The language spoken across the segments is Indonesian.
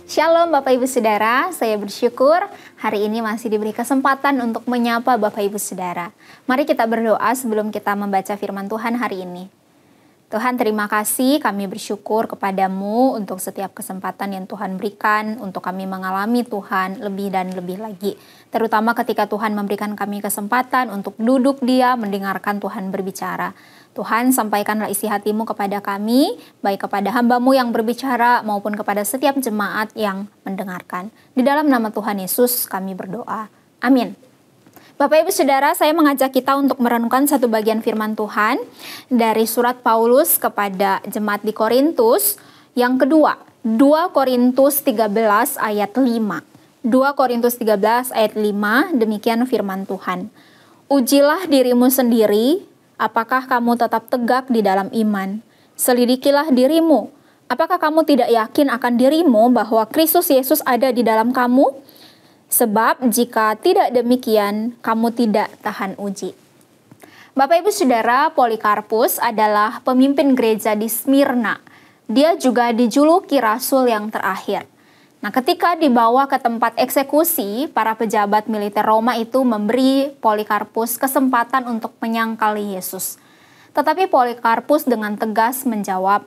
Shalom Bapak Ibu Saudara, saya bersyukur hari ini masih diberi kesempatan untuk menyapa Bapak Ibu Saudara. Mari kita berdoa sebelum kita membaca firman Tuhan hari ini. Tuhan, terima kasih, kami bersyukur kepadamu untuk setiap kesempatan yang Tuhan berikan untuk kami mengalami Tuhan lebih dan lebih lagi. Terutama ketika Tuhan memberikan kami kesempatan untuk duduk diam mendengarkan Tuhan berbicara. Tuhan, sampaikanlah isi hatimu kepada kami, baik kepada hamba-Mu yang berbicara maupun kepada setiap jemaat yang mendengarkan. Di dalam nama Tuhan Yesus kami berdoa. Amin. Bapak Ibu Saudara, saya mengajak kita untuk merenungkan satu bagian firman Tuhan dari surat Paulus kepada jemaat di Korintus yang kedua, 2 Korintus 13 ayat 5. 2 Korintus 13 ayat 5, demikian firman Tuhan. Ujilah dirimu sendiri, apakah kamu tetap tegak di dalam iman? Selidikilah dirimu, apakah kamu tidak yakin akan dirimu bahwa Kristus Yesus ada di dalam kamu? Sebab jika tidak demikian, kamu tidak tahan uji. Bapak Ibu Saudara, Polikarpus adalah pemimpin gereja di Smyrna. Dia juga dijuluki rasul yang terakhir. Nah, ketika dibawa ke tempat eksekusi, para pejabat militer Roma itu memberi Polikarpus kesempatan untuk menyangkali Yesus. Tetapi Polikarpus dengan tegas menjawab,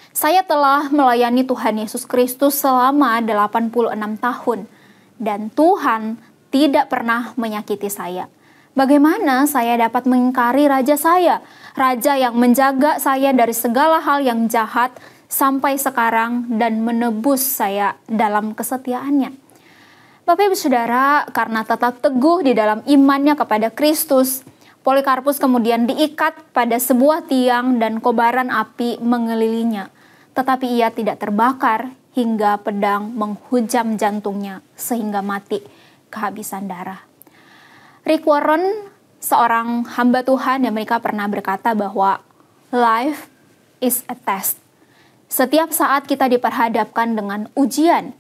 "Saya telah melayani Tuhan Yesus Kristus selama 86 tahun. Dan Tuhan tidak pernah menyakiti saya. Bagaimana saya dapat mengingkari raja saya? Raja yang menjaga saya dari segala hal yang jahat sampai sekarang dan menebus saya dalam kesetiaannya." Bapak Ibu Saudara, karena tetap teguh di dalam imannya kepada Kristus, Polikarpus kemudian diikat pada sebuah tiang dan kobaran api mengelilinginya. Tetapi ia tidak terbakar hingga pedang menghujam jantungnya sehingga mati kehabisan darah. Rick Warren, seorang hamba Tuhan yang mereka pernah berkata bahwa life is a test. Setiap saat kita diperhadapkan dengan ujian.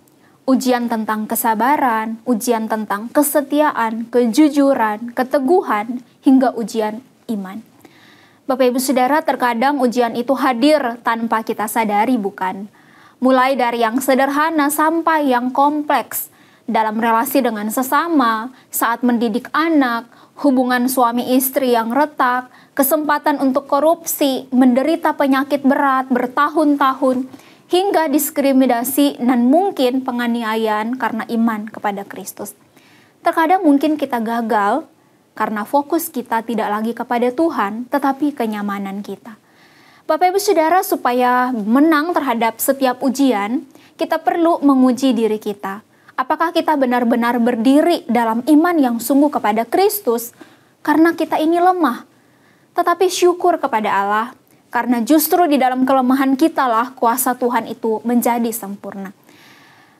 Ujian tentang kesabaran, ujian tentang kesetiaan, kejujuran, keteguhan, hingga ujian iman. Bapak Ibu Saudara, terkadang ujian itu hadir tanpa kita sadari, bukan? Mulai dari yang sederhana sampai yang kompleks dalam relasi dengan sesama, saat mendidik anak, hubungan suami istri yang retak, kesempatan untuk korupsi, menderita penyakit berat bertahun-tahun, hingga diskriminasi dan mungkin penganiayaan karena iman kepada Kristus. Terkadang mungkin kita gagal karena fokus kita tidak lagi kepada Tuhan, tetapi kenyamanan kita. Bapak Ibu Saudara, supaya menang terhadap setiap ujian, kita perlu menguji diri kita. Apakah kita benar-benar berdiri dalam iman yang sungguh kepada Kristus? Karena kita ini lemah. Tetapi syukur kepada Allah, karena justru di dalam kelemahan kitalah kuasa Tuhan itu menjadi sempurna.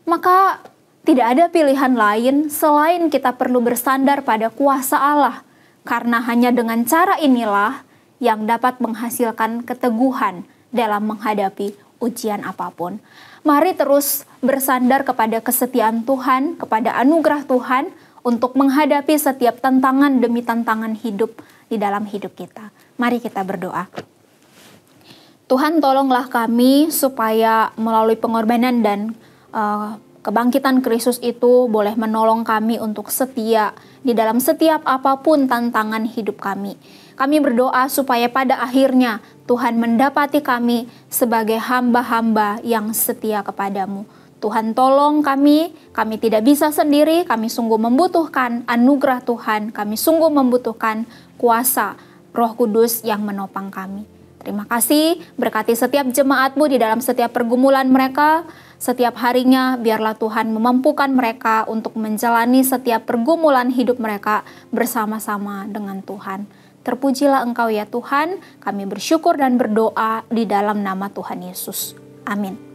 Maka tidak ada pilihan lain selain kita perlu bersandar pada kuasa Allah. Karena hanya dengan cara inilah yang dapat menghasilkan keteguhan dalam menghadapi ujian apapun. Mari terus bersandar kepada kesetiaan Tuhan, kepada anugerah Tuhan untuk menghadapi setiap tantangan demi tantangan hidup di dalam hidup kita. Mari kita berdoa. Tuhan, tolonglah kami supaya melalui pengorbanan dan kebangkitan Kristus itu boleh menolong kami untuk setia di dalam setiap apapun tantangan hidup kami. Kami berdoa supaya pada akhirnya Tuhan mendapati kami sebagai hamba-hamba yang setia kepadamu. Tuhan, tolong kami tidak bisa sendiri, kami sungguh membutuhkan anugerah Tuhan, kami sungguh membutuhkan kuasa Roh Kudus yang menopang kami. Terima kasih, berkati setiap jemaat-Mu di dalam setiap pergumulan mereka. Setiap harinya biarlah Tuhan memampukan mereka untuk menjalani setiap pergumulan hidup mereka bersama-sama dengan Tuhan. Terpujilah Engkau ya Tuhan, kami bersyukur dan berdoa di dalam nama Tuhan Yesus. Amin.